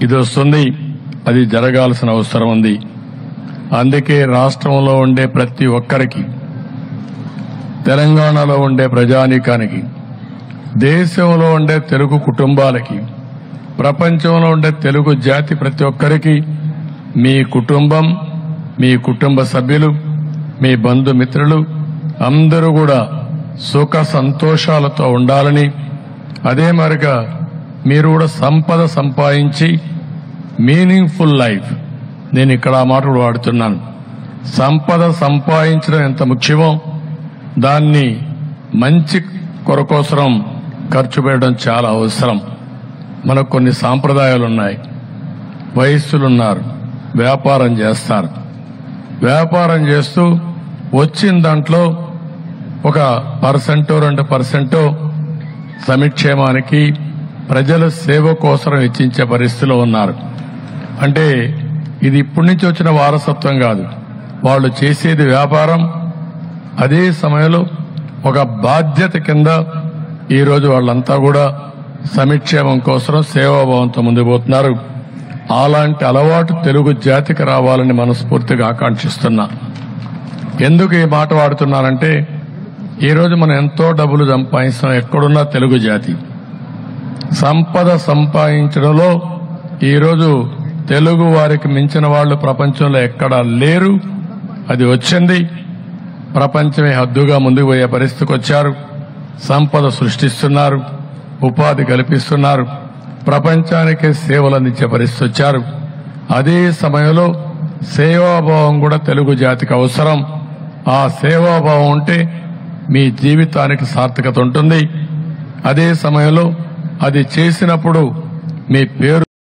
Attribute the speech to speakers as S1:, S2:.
S1: ఇది వస్తుంది, అది జరగాల్సిన అవసరం ఉంది. అందుకే రాష్ట్రంలో ఉండే ప్రతి ఒక్కరికి, తెలంగాణలో ఉండే ప్రజానీకానికి, దేశంలో ఉండే తెలుగు కుటుంబాలకి, ప్రపంచంలో ఉండే తెలుగు జాతి ప్రతి ఒక్కరికి మీ కుటుంబం, మీ కుటుంబ సభ్యులు, మీ బంధుమిత్రులు అందరూ కూడా సుఖ సంతోషాలతో ఉండాలని, అదే మరిగా మీరు కూడా సంపద సంపాదించి మీనింగ్ఫుల్ లైఫ్, నేను ఇక్కడ ఆ మాటలు వాడుతున్నాను. సంపద సంపాదించడం ఎంత ముఖ్యమో దాన్ని మంచి కొరకోసరం ఖర్చు పెట్టడం చాలా అవసరం. మనకు కొన్ని సాంప్రదాయాలు ఉన్నాయి. వయస్సులున్నారు, వ్యాపారం చేస్తారు. వ్యాపారం చేస్తూ వచ్చిన దాంట్లో ఒక 1% 2% సమిక్షేమానికి, ప్రజల సేవ కోసం వెచ్చించే పరిస్థితిలో ఉన్నారు. అంటే ఇది ఇప్పటి నుంచి వచ్చిన వారసత్వం కాదు. వాళ్ళు చేసేది వ్యాపారం. అదే సమయంలో ఒక బాధ్యత కింద ఈరోజు వాళ్ళంతా కూడా సమిక్షేమం కోసం సేవాభావంతో ముందుకు పోతున్నారు. అలాంటి అలవాటు తెలుగు జాతికి రావాలని మనస్ఫూర్తిగా ఆకాంక్షిస్తున్నా. ఎందుకు ఈ మాట వాడుతున్నానంటే, ఈరోజు మనం ఎంతో డబ్బులు సంపాదిస్తున్నాం. ఎక్కడున్నా తెలుగు జాతి సంపద సంపాదించడంలో ఈరోజు తెలుగు వారికి మించిన వాళ్ళు ప్రపంచంలో ఎక్కడా లేరు. అది వచ్చింది. ప్రపంచమే హద్దుగా ముందుకు పోయే పరిస్థితికి వచ్చారు. సంపద సృష్టిస్తున్నారు, ఉపాధి కల్పిస్తున్నారు, ప్రపంచానికే సేవలు అందించే పరిస్థితి వచ్చారు. అదే సమయంలో సేవాభావం కూడా తెలుగు జాతికి అవసరం. ఆ సేవాభావం ఉంటే మీ జీవితానికి సార్థకత ఉంటుంది. అదే సమయంలో అది చేసినప్పుడు మీ పేరు